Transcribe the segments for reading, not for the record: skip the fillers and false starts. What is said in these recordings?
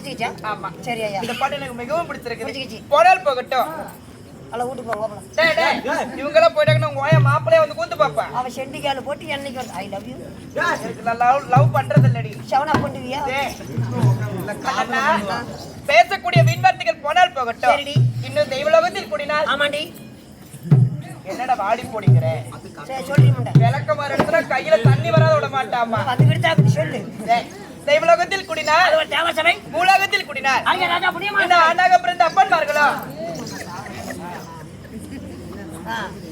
பிடிச்சிக்கிச்சா? ஆமா. சரி ஐயா. இந்த பாட்டு எனக்கு மிகவும் பிடிச்சிருக்கு. பிடிச்சிக்கிச்சு. போனால் போகட்டும். அல்ல வீட்டுக்கு போங்க. டேய் டேய் இவங்க எல்லாம் போயிட்டாங்கன்னா உங்க ஓய மாப்பிளைய வந்து கூத்து பாப்பா. அவ செண்டிகால போட்டு என்னைக்கு ஐ லவ் யூ. நான் லவ் பண்றது இல்லடி. ஷவனா பண்ணுவியா? அண்ணா பேசக்கூடிய வீண்வார்த்தைகள் போனால் போகட்டும். சரிடி. இன்னும் தெய்வலோகத்தில் கூடினால். ஆமாண்டி. என்னடா வாடி போடிங்கற? சரி சொல்லி முண்டா. விளக்க மரத்துல கையில தண்ணி வராத விட மாட்டாமா. அது விடுதாக்கு சொல்லு. தெய்வலோகத்தில் கூடினால். அது ஒரு தேவ சபை. பூலோகத்தில் கூடினால். அங்க ராஜா புடியமா. இன்னும் ஆணாக பிறந்த அப்பன்மார்களோ.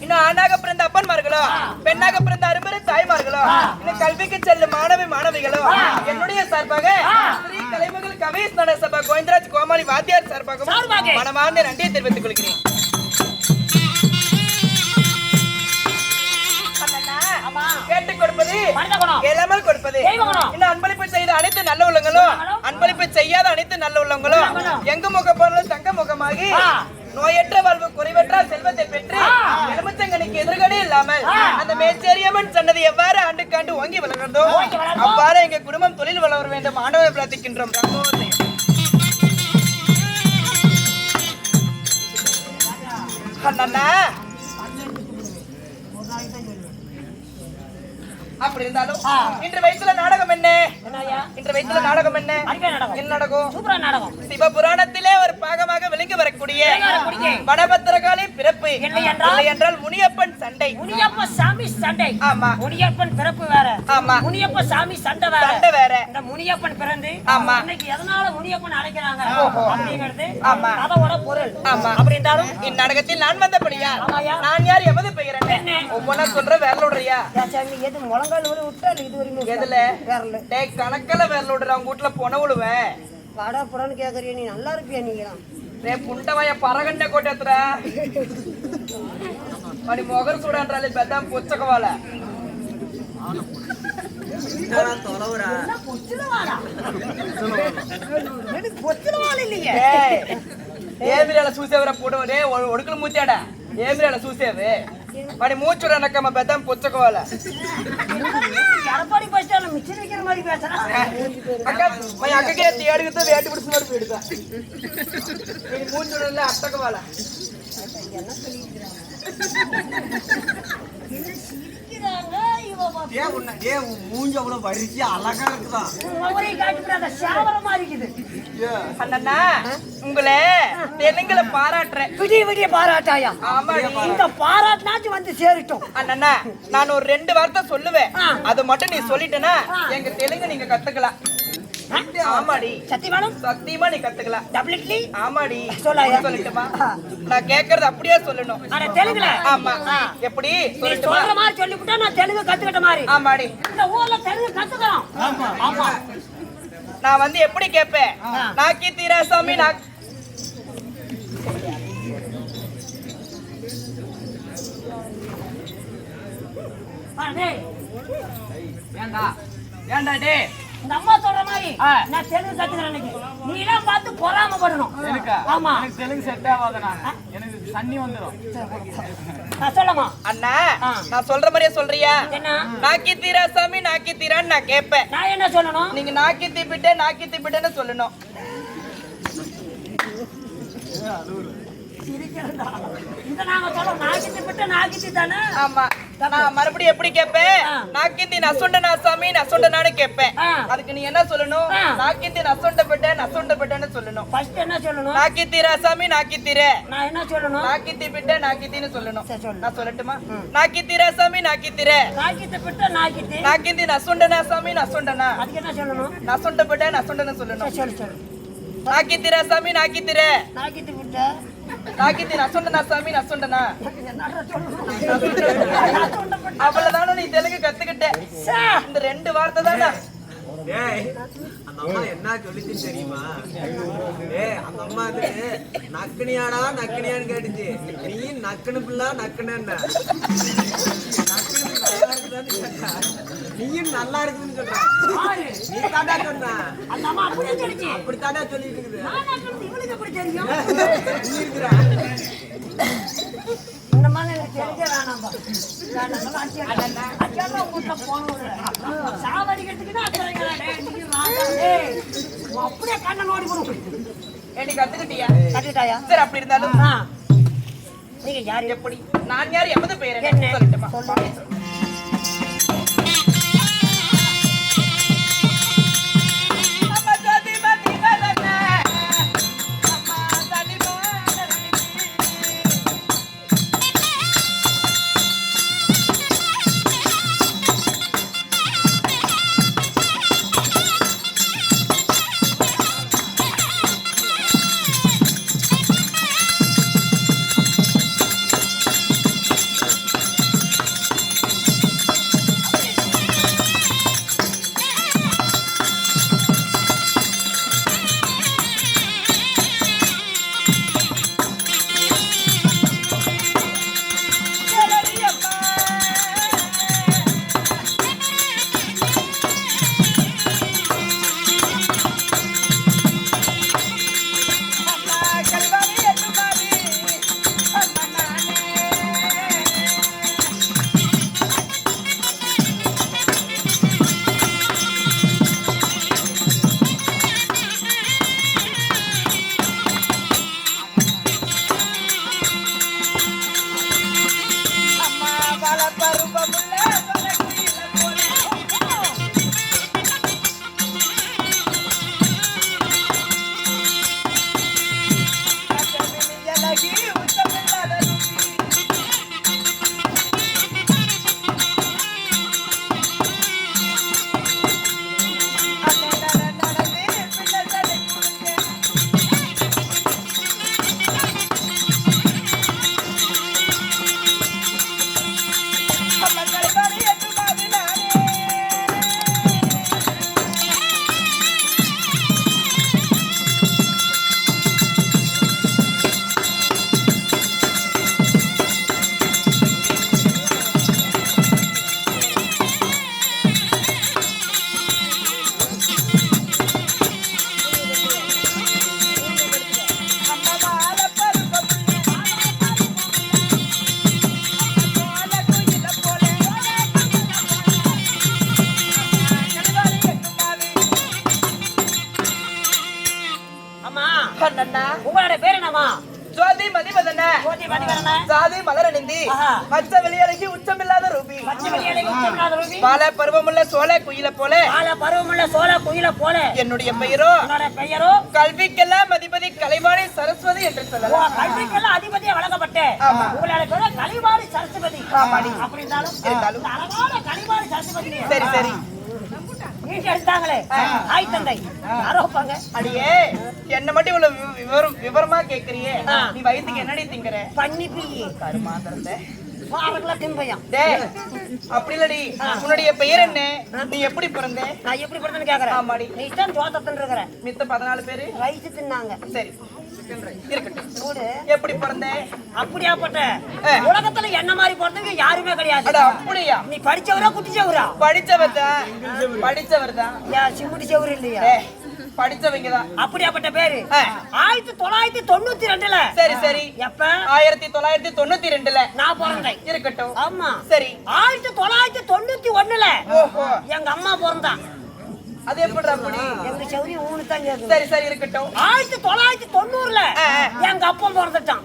இன்னும் ஆணாக பிறந்த அப்பன்மார்களோ பெண்ணாக பிறந்த அரும்பெரு தாய்மார்களோ இன்னும் கல்விக்கு செல்லும் மாணவி மாணவிகளோ என்னுடைய சார்பாக ஸ்ரீ கலைமகள் கவிஸ் நட சபா கோவிந்தராஜ் கோமாளி வாத்தியார் சார்பாக மனமார்ந்த நன்றியை தெரிவித்துக் கொள்கிறேன். கேட்டுக் கொடுப்பது கேளாமல் கொடுப்பது. இன்னும் அன்பளிப்பு செய்த அனைத்து நல்ல உள்ளங்களும் அன்பளிப்பு செய்யாத அனைத்து நல்ல உள்ளங்களும் எங்கு முகப்பொருளும் தங்க முகமாகி நோயற்ற வாழ்வு குறைவற்ற செல்வத்தை பெற்று எலுமிச்சங்கனிக்கு எதிர்கடே இல்லாமல் அந்த மேச்சேரியம்மன் சொன்னது எவ்வாறு ஆண்டுக்காண்டு ஓங்கி வளர்ந்தோ அவ்வாறு எங்க குடும்பம் தொழில் வளர வேண்டும் ஆண்டவரை பிரார்த்திக்கின்றோம். அண்ணா அப்படி இருந்தாலும் இன்று வயசுல நாடகம் என்ன? இன்று வயசுல நாடகம் என்ன? என்ன நாடகம்? சூப்பரா நாடகம். சிவபுராணத்திலே ஒரு பாகமாக விளங்கி வரக்கூடிய வனபத்திரகாளி பிறப்பு இல்லை என்றால் முனியப்பன் சண்டை. முனியப்ப சாமி சண்டை. ஆமா. முனியப்பன் பிறப்பு வேற. ஆமா. முனியப்ப சாமி சண்டை வேற. சண்டை வேற. இந்த முனியப்பன் பிறந்து ஆமா இன்னைக்கு எதனால முனியப்பன் அழைக்கிறாங்க அப்படிங்கிறது ஆமா அதோட பொருள். ஆமா. அப்படி இருந்தாலும் இந்நாடகத்தில் நான் வந்தபடியா நான் யார் எமது பெயர் என்ன ஒவ்வொன்னா சொல்ற வேற விடுறியா? எது முழங்கால் ஒரு விட்டால் இது வரைக்கும் எதுல வேறல டேய் கணக்கல வேற விடுற அவங்க வீட்ல போன விடுவேன் வாடா புறன்னு கேக்குறியா? நீ நல்லா இருப்பியா? நீங்களாம் டேய் புண்டவாய பரகண்ட கோட்டத்துற அடி மொகர் சூடான்றாலே பெதாம் பொச்சக்கவால நான் தொலவரா பொச்சலவாடா எனக்கு பொச்சலவால இல்லையே. ஏபிரல சூசேவர போடுவதே ஒடுக்கல மூச்சாடா ஏபிரல சூசேவே படி மூச்சுட நக்கம பெதாம் பொச்சக்கவால எடப்பாடி பஸ் ஸ்டாண்ட்ல மிச்சர் விக்கிற மாதிரி பேசுறா. அக்கா மை அக்ககே தேடுகிட்ட வேட்டி பிடிச்ச மாதிரி போயிடுதா நீ மூச்சுடல அட்டக்கவால என்ன சொல்லிக்கிறா? என்ன சிரிக்கிறாங்க இவ பாப்பா? ஏ மூஞ்ச அவ்வளவு வரிசி அழகா இருக்குதா? ஒரே காட்டுறத ஷாவர மாதிரி இருக்குது. அண்ணா உங்களே தெலுங்குல பாராட்டுறேன். விடிய விடிய பாராட்டாயா? ஆமா. இந்த பாராட்டுனாச்சு வந்து சேரட்டும். அண்ணா நான் ஒரு 2 வார்த்தை சொல்லுவேன் அது மட்டும் நீ சொல்லிட்டேனா எங்க தெலுங்கு நீங்க கத்துக்கலாம். ஆமாடி சத்தியமா நீ கத்துக்கலாம். டெபினெட்லி ஆமாடி. சொல்லட்டுமா? நான் கேக்குறது அப்படியே சொல்லணும். அட தெலுங்குல ஆமா எப்படி சொல்லட்டுமா? சொல்ற மாதிரி சொல்லிவிட்டா நான் தெலுங்கு கத்துக்கிட்ட மாதிரி. ஆமாடி. இந்த ஊர்ல தெலுங்கு கத்துக்கலாம். ஆமா ஆமா. நான் வந்து எப்படி கேப்பேன்? நாக்கி தீரா சாமி நாக் அடே ஏண்டா ஏண்டா டே இந்த அம்மா சொல்ற மாதிரி நான் தெலுங்கு கத்துக்கிறேன். நீ எல்லாம் பார்த்து பொறாமப்படணும். ஆமா எனக்கு தெலுங்கு செட் ஆகாதனா எனக்கு தண்ணி வந்துரும். சொல்லமா அண்ணா நான் சொல்ற மாதிரியே சொல்றியா? என்ன நாக்கி தீரா சாமி நாக்கி தீரான்னு நான் கேட்பேன். நான் என்ன சொல்லணும்? நீங்க நாக்கி தீப்பிட்டேன்னு சொல்லணும். மறுபடியும் எப்படி கேப்பேன்? நாக்கிந்தி நசுண்டனா சாமி நசுண்டனான்னு கேப்பேன். அதுக்கு நீ என்ன சொல்லணும்? நாக்கிந்தி நசுண்டப்பட்டேன்னு சொல்லணும். ஃபர்ஸ்ட் என்ன சொல்லணும்? நாக்கித்தீரா சாமி நாக்கித்தீரே. நான் என்ன சொல்லணும்? நாக்கித்திப்பிட்ட நாக்கித்தின்னு சொல்லணும். நான் சொல்லட்டுமா? நாக்கித்தீரா சாமி நாக்கித்தீரே. நாக்கித்திப்பிட்ட நாக்கித்தி. நாக்கிந்தி நசுண்டனா சாமி நசுண்டனா. அதுக்கு என்ன சொல்லணும்? நசுண்டப்பட்ட நசுண்டன்னு சொல்லணும். சொல்லு சொல்லு. நாக்கித்தீரா சாமி நாக்கித்தீரே. நாக்கித்திப்பிட்ட நாக்கித்தி நசுண்டனா சாமி நசுண்டனா. அவ்வளவுதானே நீ தெலுங்கு கத்துக்கிட்ட. இந்த 2 வார்த்தை தானே. அந்த அம்மா என்ன சொல்லிச்சு தெரியுமா? அந்த அம்மா நக்கனியாடா நக்கனியான்னு கேட்டுச்சு. நீ நக்கனு பிள்ளா நக்கன நீயும் நல்லா இருக்குன்னு சொல்ற. நீ தாண்டா சொன்ன. அந்த அம்மா அப்படியே சொல்லிச்சு. அப்படி தாண்டா சொல்லிட்டு இருக்குது. இவனுக்கு எப்படி தெரியும்? நீ இருக்கற இந்த மாதிரி எனக்கு தெரிஞ்சே வேணாம்பா. அச்சா உங்கள்கிட்ட போன சாவடிக்கிறதுக்கு தான் அச்சா நீங்க வாங்க அப்படியே கண்ணை நோடி போடும். ஏண்டி கத்துக்கிட்டியா? கட்டிட்டாயா? சரி அப்படி இருந்தாலும் நீங்க யாரு? எப்படி? நான் யார்? எமது பெயர் என்ன? என்ன சொல்லட்டுமா? சொல்லு. உங்களோட பேர் என்னமா? ஜோதி மதிவதன. ஜோதி மதிவதன. சாதி மலரணிந்தி. மச்ச வெளியழகி உச்சமில்லாத ரூபி. மச்ச வெளியழகி உச்சமில்லாத ரூபி. பால பருவமுள்ள சோலை குயில போல. பால பருவமுள்ள சோலை குயில போல. என்னுடைய பெயரோ? என்னோட பெயரோ? கல்விக்கெல்லாம் அதிபதி கலைவாணி சரஸ்வதி என்று சொல்லலாம். கல்விக்கெல்லாம் அதிபதியா வழங்கப்பட்ட உங்களோட பேர் கலைவாணி சரஸ்வதி. அப்படி இருந்தாலும் அழகான கலைவாணி சரஸ்வதி. சரி சரி. நீங்க எடுத்தாங்களே ஆய் தந்தை ஆரோப்பாங்க. அடியே என்ன மட்டும் இவ்வளவு விவரமா கேக்குறியே? நீ வயித்துக்கு என்னடி திங்கற? பண்ணி பீ கருமாந்திரத்தை அப்படி இல்லடி. உன்னுடைய பெயர் என்ன? நீ எப்படி பிறந்த? நான் எப்படி பிறந்தேன்னு கேக்குறேன். ஆமாடி. நீ தான் தோட்டத்துல இருக்கிற. மித்த 14 பேரு ரைஸ் தின்னாங்க. சரி இருக்கட்டும். எப்படி பிறந்த? அப்படியாப்பட்ட உலகத்துல என்ன மாதிரி பிறந்தவங்க யாருமே கிடையாது. அப்படியா? நீ படிச்சவரா குட்டிச்சவரா? படிச்சவர் தான். சிமுட்டி சவரு இல்லையா? படிச்சவங்க தான். அப்படியாப்பட்ட பேரு 1992ல. சரி சரி. எப்ப? 1992ல நான் பிறந்தேன். இருக்கட்டும். ஆமா சரி. 1991ல எங்க அம்மா பிறந்தா. அது எப்படி அப்படி? எங்க சௌரி ஊனு தான் கேக்குது. சரி சரி இருக்கட்டும். 1990ல எங்க அப்பா பிறந்துட்டான்.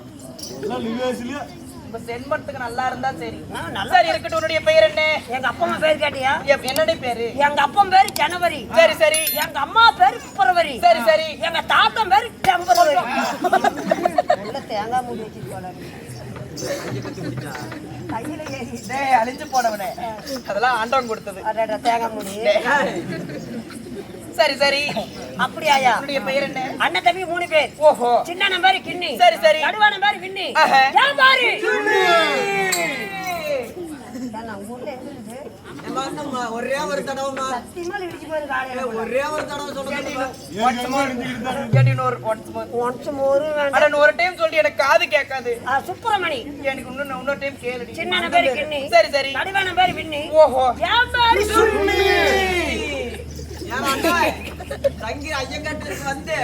சென்மத்துக்கு நல்லா இருந்தா சரி. நல்லா சரி இருக்கட்டும். உன்னுடைய பெயர் என்ன? எங்க அப்பா அம்மா பேர் கேட்டியா? என்னுடைய பேரு? எங்க அப்பா பேரு ஜனவரி. சரி சரி. எங்க அம்மா பேரு பிப்ரவரி. சரி சரி. எங்க தாத்தா பேரு டெம்பரவரி. உள்ள தேங்காய் மூடி வச்சிட்டு போறாரு. கையில ஏறி டேய் அழிஞ்சு போனவனே. அதெல்லாம் ஆண்டவன் கொடுத்தது. அடடா தேங்காய் மூடி. சரி சரி. அப்படியாயா? உன்னுடைய பெயர் என்ன? அண்ணன் தம்பி 3 பேர். ஓஹோ. சின்ன நம்பர் கிண்ணி. சரி சரி. நடுவான நம்பர் விண்ணி. ஏன் பாரு நான் ஊர்ல இருந்து ஒரே ஒரு தடவைமா சத்தியமா இடிச்சு போய் காலையில ஒரே ஒரு தடவை சொல்லுங்க. ஒன்ஸ் மோர் வேண்டாம். ஒரு டைம் சொல்லி எனக்கு காது கேட்காது. சுப்பிரமணி. எனக்கு இன்னொரு டைம் கேளுடி. சின்ன நம்பர் கிண்ணி. சரி சரி. நடுவான நம்பர் விண்ணி. ஓஹோ. ஏன் பாரு சுண்ணி. தங்கி ஐயங்காட்டுக்கு வந்து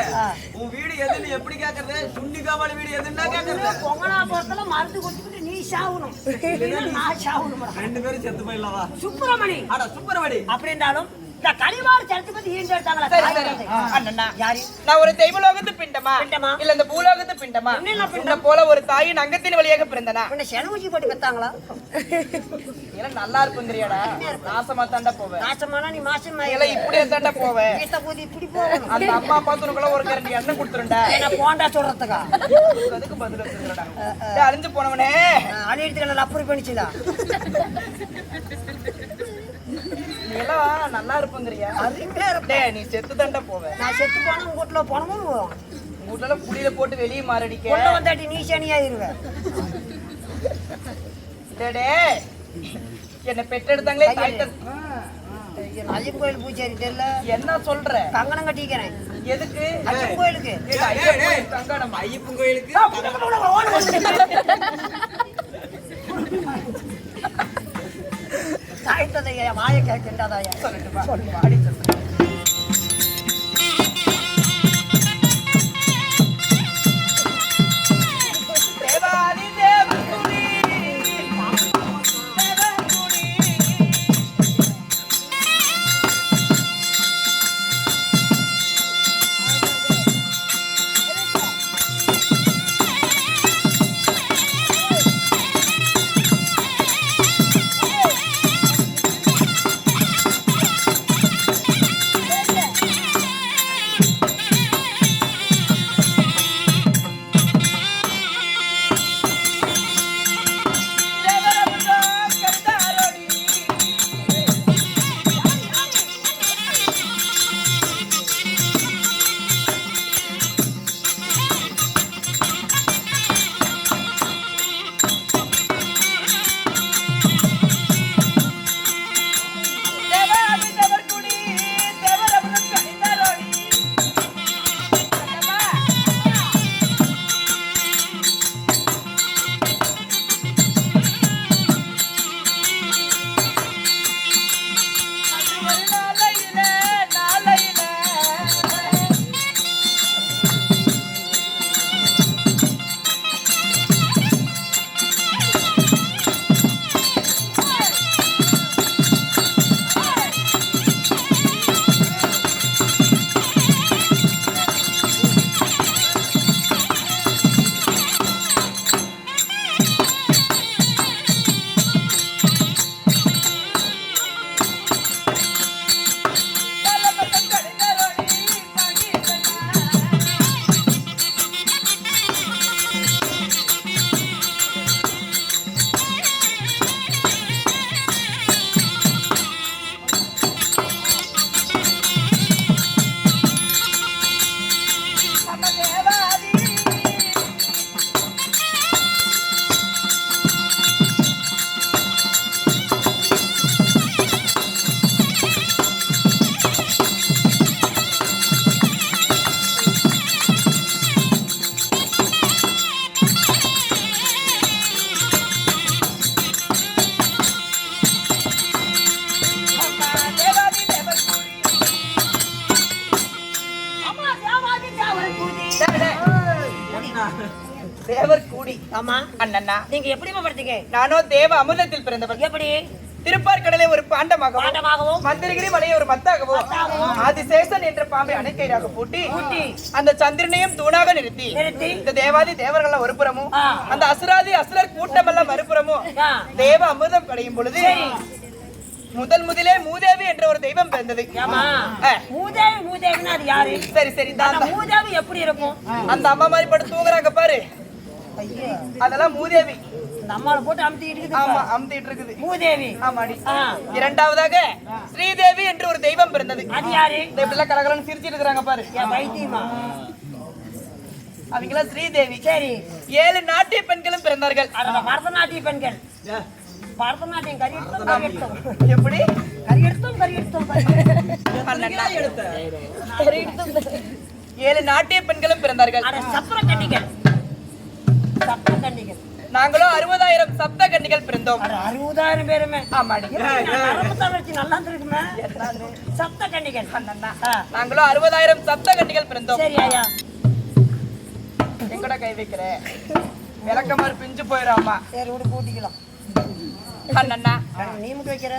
உன் வீடு எதுன்னு எப்படி கேக்குறது? சுண்டி காவல் வீடு எதுன்னா கேக்குறது? பொங்கலா போறதுல மருந்து குடிச்சிட்டு நீ சாவணும். நான் சாவணும். 2 பேரும் செத்து போயிடலாமா? சுப்பிரமணி. அட சுப்பிரமணி. அப்படி இருந்தாலும் இந்த கலிமாறு சரித்து பத்தி ஈண்டெடுத்தாங்களா? சரி சரி அண்ணா, யாரு? நான் ஒரு தெய்வலோகத்து பிண்டமா பிண்டமா? இல்ல இந்த பூலோகத்து பிண்டமா? என்னென்ன பிண்டம்? உன்னை போல ஒரு தாயின் அங்கத்தின் வழியாக பிறந்தனா? உன்னை செலவுச்சி போட்டு பெத்தாங்களா? இதெல்லாம் நல்லா இருக்குங்கறியாடா? நாசமா தாண்டா போவே. நாசமானா நீ மாசம் இதெல்லாம் இப்படியே தாண்டா போவே. வீட்டை போது இப்படி போகணும். அந்த அம்மா பாத்துறக்குள்ள ஒரு கரண்டி எண்ணெய் கொடுத்துருண்டா. என்ன போண்டா சொல்றதுக்கா? அதுக்கு பதில் வச்சிருக்கடா. டேய் அழிஞ்சு போனவனே. அடி எடுத்து நல்லா அப்படி பண்ணிச்சுதா? நீ எல்லாம் நல்லா இருப்பங்கறியா? அருமையா இருப்ப. டேய் நீ செத்து தாண்டா போவே. நான் செத்து போனா உங்க வீட்டுல போனமும் உங்க வீட்டுல புளியில போட்டு வெளியே மாரடிக்க. கொள்ள வந்தாட்டி நீ சனியாயிருவ. டேய் என்ன பெற்றெடுத்தாங்களே தாய் ஐயன் கோயில் பூச்சாரி தெரியல. என்ன சொல்ற? கங்கணம் கட்டிக்கிறேன். எதுக்கு? ஐயன் கோயிலுக்கு. கங்கணம் ஐயப்பன் கோயிலுக்கு. தாய்த்ததையா வாயை கேட்கின்றாதாயா? சொல்லட்டுமா? பாடி சொல்லு. தேவாதி தேவகுடி தேவகுடி தேவர் கூடி. ஆமா அண்ணா, நீங்க எப்படிமா படுத்தீங்க? நானோ தேவ அமிர்தத்தில் பிறந்தவர். எப்படி? திருப்பார்கடலை ஒரு பாண்டமாகவும் பாண்டமாகவும் மந்திரகிரி மலையை ஒரு மத்தாகவும் ஆதிசேஷன் என்ற பாம்பை அணைக்கையாக பூட்டி அந்த சந்திரனையும் தூணாக நிறுத்தி இந்த தேவாதி தேவர்கள் ஒரு புறமும் அந்த அசுராதி அசுரர் கூட்டம் எல்லாம் மறுபுறமும் தேவ அமிர்தம் கிடையும் பொழுது முதலே மூதேவி என்ற ஒரு தெய்வம் பிறந்தது. மூதேவினா அது யாரு? சரி சரி, மூதேவி எப்படி இருக்கும்? அந்த அம்மா மாதிரி படுத்து தூங்குறாங்க பாரு, அதெல்லாம் மூதேவி. நம்மள போட்டு அமுத்திட்டு இருக்குது. ஆமா, அமுத்திட்டு இருக்குது மூதேவி. ஆமாடி. இரண்டாவதாக ஸ்ரீதேவி என்று ஒரு தெய்வம் பிறந்தது. அது யாரு? இந்த இப்படிலாம் கலகலன்னு சிரிச்சிட்டு இருக்காங்க பாரு, வைத்தியமா அவங்களா ஸ்ரீதேவி. சரி. 7 நாட்டிய பெண்களும் பிறந்தார்கள். பரதநாட்டிய பெண்கள். பரதநாட்டியம் கறி எடுத்தோம் எப்படி? கறி எடுத்தோம் 7 நாட்டிய பெண்களும் பிறந்தார்கள். சப்த கன்னிகள். நாங்களும் 60,000 சப்த கன்னிகள் பிறந்தோம். 60,000 பேருமே. ஆமாடி. நல்லா இருக்குமே. சப்த கன்னிகள். நாங்களும் 60,000 சப்த கன்னிகள் பிறந்தோம். சரி ஐயா. எங்கட கை வைக்கிற விளக்கமாறு பிஞ்சு போயிடாமா. சரி விடு, கூட்டிக்கலாம். அண்ணா நீ மட்டும் வைக்கிற